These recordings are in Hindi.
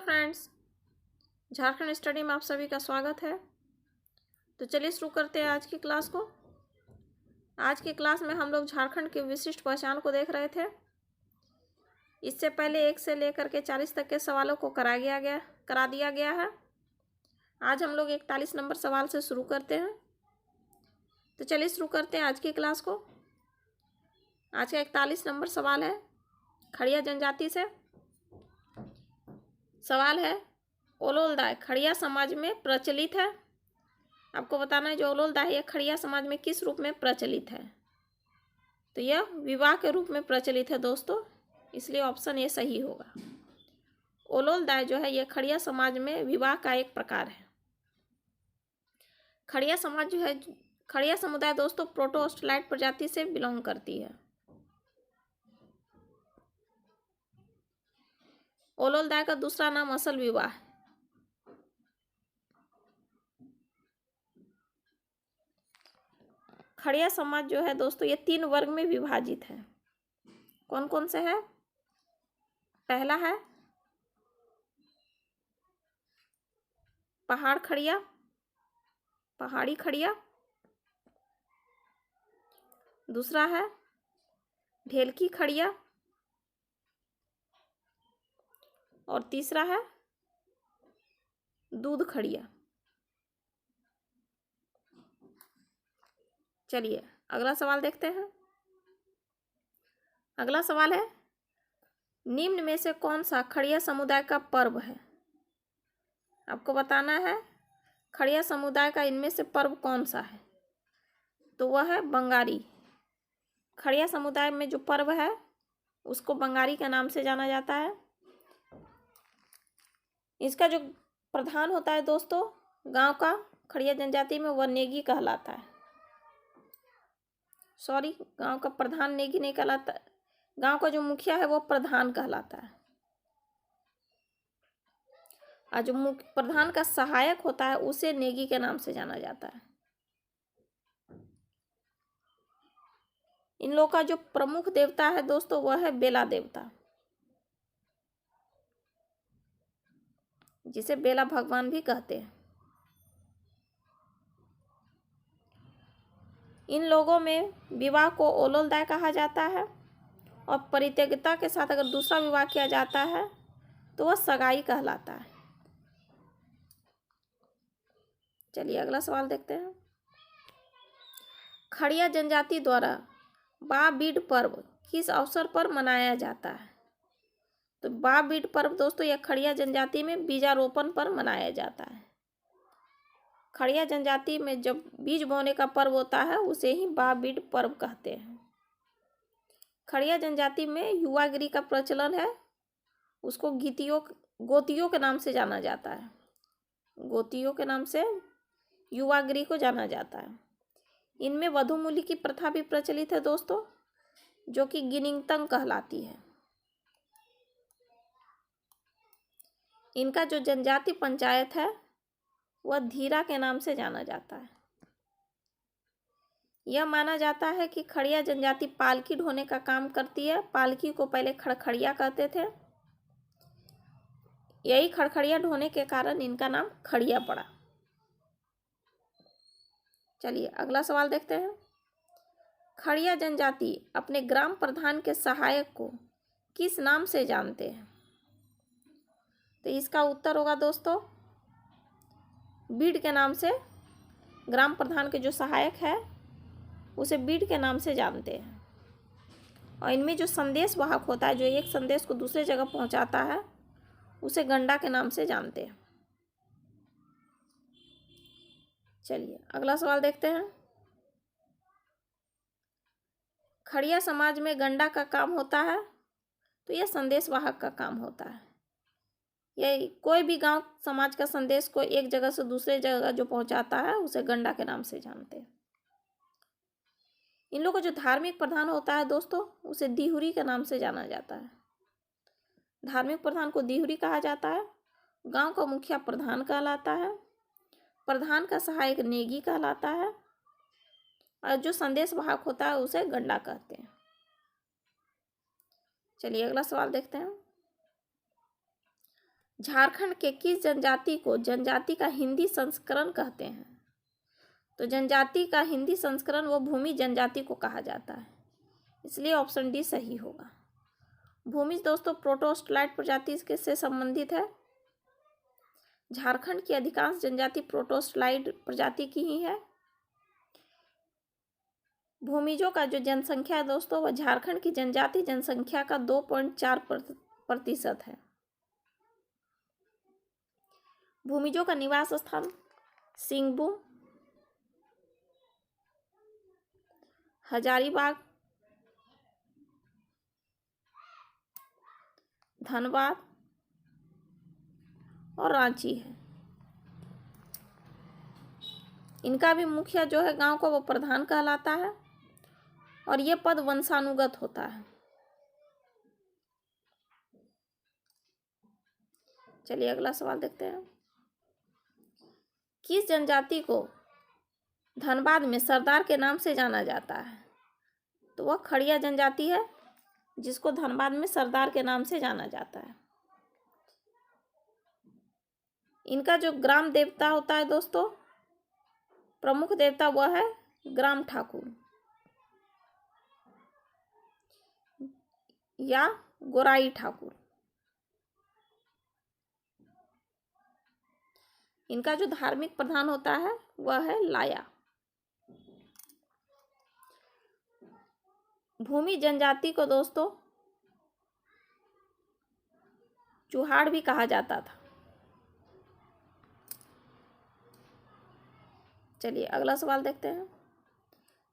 फ्रेंड्स, झारखंड स्टडी में आप सभी का स्वागत है। तो चलिए शुरू करते हैं आज की क्लास को। आज की क्लास में हम लोग झारखंड की विशिष्ट पहचान को देख रहे थे। इससे पहले 1 से लेकर के 40 तक के सवालों को करा दिया गया है। आज हम लोग 41 नंबर सवाल से शुरू करते हैं। तो चलिए शुरू करते हैं आज की क्लास को। आज का 41 नंबर सवाल है खड़िया जनजाति से। सवाल है, ओलोलदाय खड़िया समाज में प्रचलित है। आपको बताना है जो ओलोलदाय है खड़िया समाज में किस रूप में प्रचलित है। तो यह विवाह के रूप में प्रचलित है दोस्तों, इसलिए ऑप्शन ए सही होगा। ओलोलदाय जो है यह खड़िया समाज में विवाह का एक प्रकार है। खड़िया समाज जो है, खड़िया समुदाय दोस्तों प्रोटोस्टलाइट प्रजाति से बिलोंग करती है। ओलोलदाय का दूसरा नाम असल विवाह है। खड़िया समाज जो है दोस्तों ये 3 वर्ग में विभाजित है। कौन कौन से है? पहला है पहाड़ खड़िया, पहाड़ी खड़िया। दूसरा है ढेलकी खड़िया और तीसरा है दूध खड़िया। चलिए अगला सवाल देखते हैं। अगला सवाल है, निम्न में से कौन सा खड़िया समुदाय का पर्व है? आपको बताना है खड़िया समुदाय का इनमें से पर्व कौन सा है। तो वह है बंगारी। खड़िया समुदाय में जो पर्व है उसको बंगारी के नाम से जाना जाता है। इसका जो प्रधान होता है दोस्तों गांव का खड़िया जनजाति में, वह नेगी कहलाता है। सॉरी, गांव का प्रधान नेगी नहीं कहलाता, गांव का जो मुखिया है वो प्रधान कहलाता है। और जो प्रधान का सहायक होता है उसे नेगी के नाम से जाना जाता है। इन लोगों का जो प्रमुख देवता है दोस्तों वह है बेला देवता, जिसे बेला भगवान भी कहते हैं। इन लोगों में विवाह को ओलोलदाय कहा जाता है और परित्यक्ता के साथ अगर दूसरा विवाह किया जाता है तो वह सगाई कहलाता है। चलिए अगला सवाल देखते हैं। खड़िया जनजाति द्वारा बा बीड पर्व किस अवसर पर मनाया जाता है? तो बा बीड पर्व दोस्तों यह खड़िया जनजाति में बीजारोपण पर मनाया जाता है। खड़िया जनजाति में जब बीज बोने का पर्व होता है उसे ही बा बीड पर्व कहते हैं। खड़िया जनजाति में युवागिरी का प्रचलन है, उसको गोतियों के नाम से जाना जाता है। गोतियों के नाम से युवागिरी को जाना जाता है। इनमें वधूमूली की प्रथा भी प्रचलित है दोस्तों, जो कि गिनिंगतंग कहलाती है। इनका जो जनजाति पंचायत है वह धीरा के नाम से जाना जाता है। यह माना जाता है कि खड़िया जनजाति पालकी ढोने का काम करती है। पालकी को पहले खड़खड़िया कहते थे। यही खड़खड़िया ढोने के कारण इनका नाम खड़िया पड़ा। चलिए अगला सवाल देखते हैं। खड़िया जनजाति अपने ग्राम प्रधान के सहायक को किस नाम से जानते हैं? तो इसका उत्तर होगा दोस्तों बीड के नाम से। ग्राम प्रधान के जो सहायक है उसे बीड के नाम से जानते हैं। और इनमें जो संदेश वाहक होता है, जो एक संदेश को दूसरे जगह पहुंचाता है, उसे गंडा के नाम से जानते हैं। चलिए अगला सवाल देखते हैं। खड़िया समाज में गंडा का काम होता है तो यह संदेश वाहक का काम होता है। यह कोई भी गांव समाज का संदेश को एक जगह से दूसरे जगह जो पहुंचाता है उसे गंडा के नाम से जानते हैं। इन लोगों का जो धार्मिक प्रधान होता है दोस्तों उसे दिहुरी के नाम से जाना जाता है। धार्मिक प्रधान को दिहुरी कहा जाता है। गांव का मुखिया प्रधान कहलाता है। प्रधान का सहायक नेगी कहलाता है और जो संदेश वाहक होता है उसे गंडा कहते हैं। चलिए अगला सवाल देखते हैं। झारखंड के किस जनजाति को जनजाति का हिंदी संस्करण कहते हैं? तो जनजाति का हिंदी संस्करण वो भूमि जनजाति को कहा जाता है, इसलिए ऑप्शन डी सही होगा। भूमि दोस्तों प्रोटोस्टलाइट प्रजाति से संबंधित है। झारखंड की अधिकांश जनजाति प्रोटोस्टलाइट प्रजाति की ही है। भूमिजों का जो जनसंख्या है दोस्तों वह झारखंड की जनजाति जनसंख्या का 2.4% है। भूमिजों का निवास स्थान सिंहभूम, हजारीबाग, धनबाद और रांची है। इनका भी मुखिया जो है गांव का वो प्रधान कहलाता है और ये पद वंशानुगत होता है। चलिए अगला सवाल देखते हैं। किस जनजाति को धनबाद में सरदार के नाम से जाना जाता है? तो वह खड़िया जनजाति है जिसको धनबाद में सरदार के नाम से जाना जाता है। इनका जो ग्राम देवता होता है दोस्तों, प्रमुख देवता वह है ग्राम ठाकुर या गोराई ठाकुर। इनका जो धार्मिक प्रधान होता है वह है लाया। भूमि जनजाति को दोस्तों चुहाड़ भी कहा जाता था। चलिए अगला सवाल देखते हैं।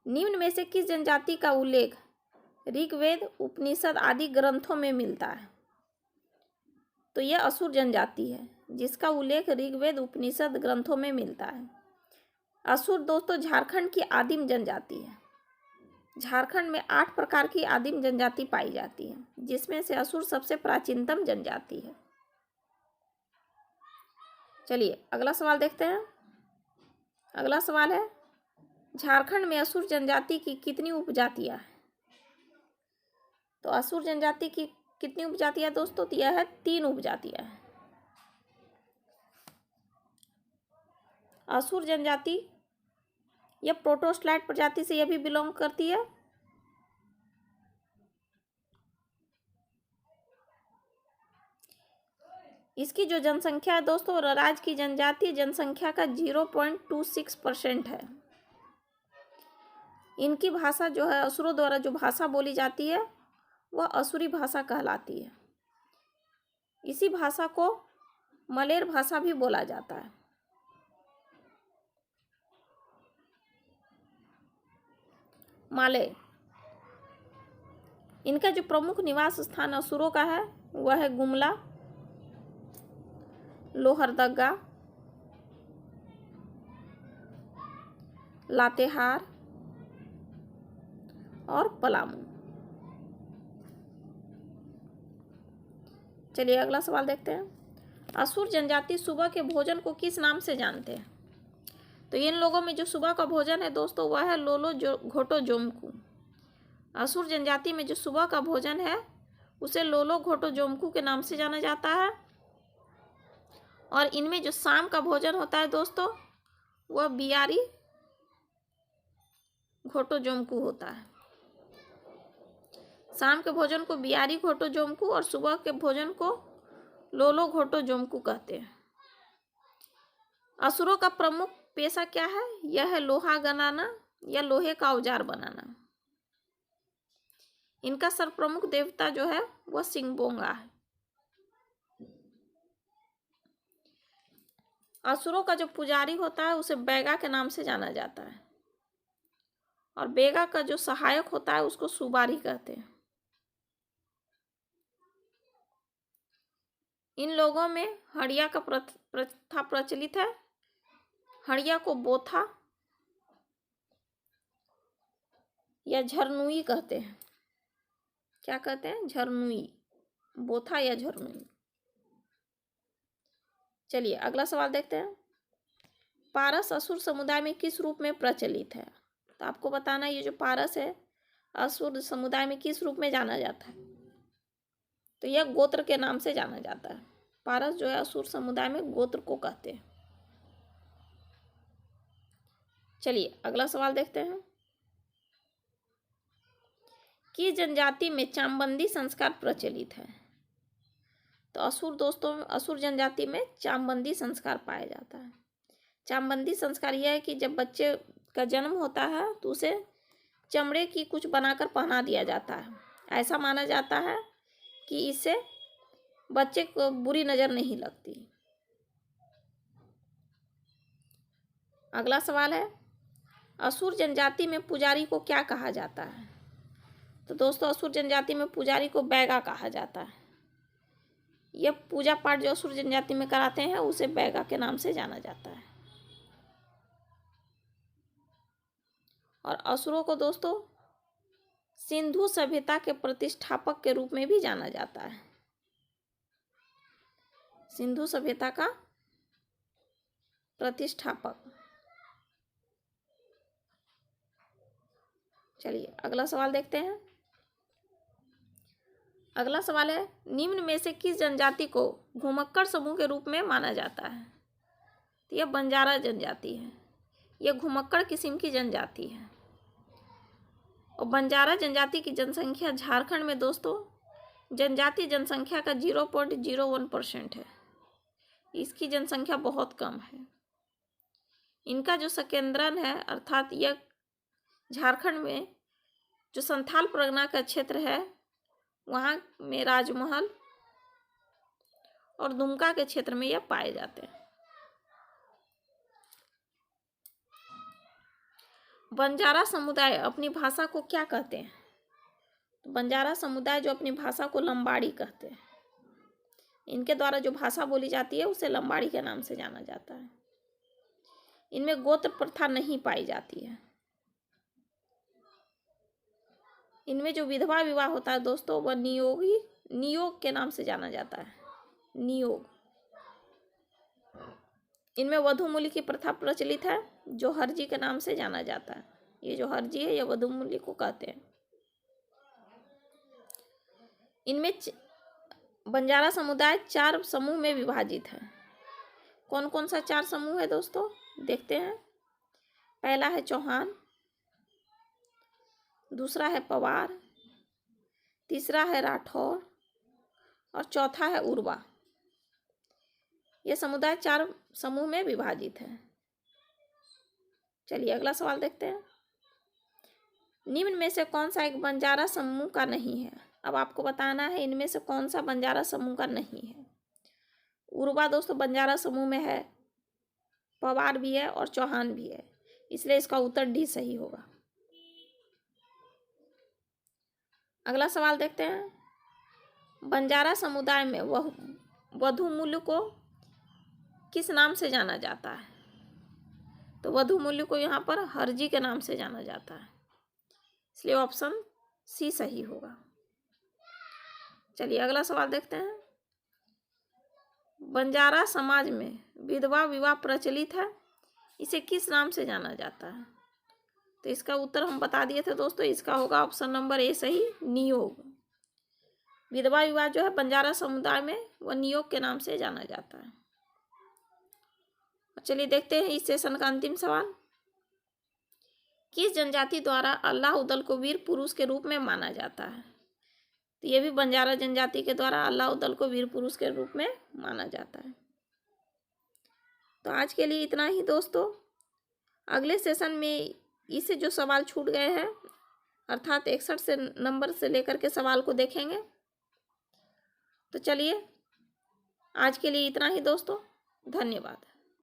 निम्न में से किस जनजाति का उल्लेख ऋग्वेद, उपनिषद आदि ग्रंथों में मिलता है? तो यह असुर जनजाति है जिसका उल्लेख ऋग्वेद, उपनिषद ग्रंथों में मिलता है। असुर दोस्तों झारखंड की आदिम जनजाति है। झारखंड में 8 प्रकार की आदिम जनजाति पाई जाती है, जिसमें से असुर सबसे प्राचीनतम जनजाति है। चलिए अगला सवाल देखते हैं। अगला सवाल है, झारखंड में असुर जनजाति की कितनी उपजातियां हैं? तो असुर जनजाति की कितनी उपजातियां दोस्तों? तो यह है 3 उपजातियां हैं। असुर जनजाति यह प्रोटोस्टलाइट प्रजाति से यह भी बिलोंग करती है। इसकी जो जनसंख्या है दोस्तों राज्य की जनजातीय जनसंख्या का 0.26% है। इनकी भाषा जो है असुरों द्वारा जो भाषा बोली जाती है वह असुरी भाषा कहलाती है। इसी भाषा को मलेर भाषा भी बोला जाता है। माले इनका जो प्रमुख निवास स्थान असुरों का है वह है गुमला, लोहरदगा, लातेहार और पलामू। चलिए अगला सवाल देखते हैं। असुर जनजाति सुबह के भोजन को किस नाम से जानते हैं? तो इन लोगों में जो सुबह का भोजन है दोस्तों वह है लोलो घोटो जोमकू। असुर जनजाति में जो सुबह का भोजन है उसे लोलो घोटो जोमकू के नाम से जाना जाता है। और इनमें जो शाम का भोजन होता है दोस्तों वह बियारी घोटो जोमकू होता है। शाम के भोजन को बियारी घोटो जोमकू और सुबह के भोजन को लोलो घोटो जोमकू कहते हैं। असुरों का प्रमुख पेशा क्या है? यह है लोहा बनाना या लोहे का औजार बनाना। इनका सर्वप्रमुख देवता जो है वह सिंहबोंगा है। असुरों का जो पुजारी होता है उसे बैगा के नाम से जाना जाता है और बैगा का जो सहायक होता है उसको सुबारी कहते हैं। इन लोगों में हड़िया का प्रथा प्रचलित है। हड़िया को बोथा या झरनुई कहते हैं। क्या कहते हैं? झरनुई, बोथा या झरनुई। चलिए अगला सवाल देखते हैं। पारस असुर समुदाय में किस रूप में प्रचलित है? तो आपको बताना ये जो पारस है असुर समुदाय में किस रूप में जाना जाता है? तो यह गोत्र के नाम से जाना जाता है। पारस जो है असुर समुदाय में गोत्र को कहते हैं। चलिए अगला सवाल देखते हैं। किस जनजाति में चामबंदी संस्कार प्रचलित है? तो असुर दोस्तों, असुर जनजाति में चामबंदी संस्कार पाया जाता है। चामबंदी संस्कार यह है कि जब बच्चे का जन्म होता है तो उसे चमड़े की कुछ बनाकर पहना दिया जाता है। ऐसा माना जाता है कि इससे बच्चे को बुरी नज़र नहीं लगती। अगला सवाल है, असुर जनजाति में पुजारी को क्या कहा जाता है? तो दोस्तों असुर जनजाति में पुजारी को बैगा कहा जाता है। यह पूजा पाठ जो असुर जनजाति में कराते हैं उसे बैगा के नाम से जाना जाता है। और असुरों को दोस्तों सिंधु सभ्यता के प्रतिष्ठापक के रूप में भी जाना जाता है। सिंधु सभ्यता का प्रतिष्ठापक। चलिए अगला सवाल देखते हैं। अगला सवाल है, निम्न में से किस जनजाति को घुमक्कड़ समूह के रूप में माना जाता है? तो यह बंजारा जनजाति है। यह घुमक्कड़ किस्म की जनजाति है। और बंजारा जनजाति की जनसंख्या झारखंड में दोस्तों जनजाति जनसंख्या का 0.01% है। इसकी जनसंख्या बहुत कम है। इनका जो संकेंद्रण है अर्थात यह झारखंड में जो संथाल परगना का क्षेत्र है वहाँ में राजमहल और दुमका के क्षेत्र में यह पाए जाते हैं। बंजारा समुदाय अपनी भाषा को क्या कहते हैं? तो बंजारा समुदाय जो अपनी भाषा को लंबाड़ी कहते हैं। इनके द्वारा जो भाषा बोली जाती है उसे लंबाड़ी के नाम से जाना जाता है। इनमें गोत्र प्रथा नहीं पाई जाती है। इनमें जो विधवा विवाह होता है दोस्तों वह नियोग के नाम से जाना जाता है। नियोग। इनमें वधू मूल्य की प्रथा प्रचलित है जो हरजी के नाम से जाना जाता है। ये जो हरजी है यह वधू मूल्य को कहते हैं। इनमें बंजारा समुदाय 4 समूह में विभाजित है। कौन कौन सा 4 समूह है दोस्तों देखते हैं। पहला है चौहान, दूसरा है पवार, तीसरा है राठौर और चौथा है उर्वा। यह समुदाय 4 समूह में विभाजित है। चलिए अगला सवाल देखते हैं। निम्न में से कौन सा एक बंजारा समूह का नहीं है? अब आपको बताना है इनमें से कौन सा बंजारा समूह का नहीं है। उर्वा दोस्तों बंजारा समूह में है, पवार भी है और चौहान भी है, इसलिए इसका उत्तर डी सही होगा। अगला सवाल देखते हैं। बंजारा समुदाय में वधू मूल्य को किस नाम से जाना जाता है? तो वधू मूल्य को यहाँ पर हरजी के नाम से जाना जाता है, इसलिए ऑप्शन सी सही होगा। चलिए अगला सवाल देखते हैं। बंजारा समाज में विधवा विवाह प्रचलित है, इसे किस नाम से जाना जाता है? तो इसका उत्तर हम बता दिए थे दोस्तों, इसका होगा ऑप्शन नंबर ए सही, नियोग। विधवा विवाह जो है बंजारा समुदाय में वह नियोग के नाम से जाना जाता है। चलिए देखते हैं इस सेशन का अंतिम सवाल। किस जनजाति द्वारा अल्लाह उदल को वीर पुरुष के रूप में माना जाता है? तो ये भी बंजारा जनजाति के द्वारा अल्लाह उदल को वीर पुरुष के रूप में माना जाता है। तो आज के लिए इतना ही दोस्तों। अगले सेशन में इससे जो सवाल छूट गए हैं अर्थात 61 से नंबर से लेकर के सवाल को देखेंगे। तो चलिए आज के लिए इतना ही दोस्तों, धन्यवाद।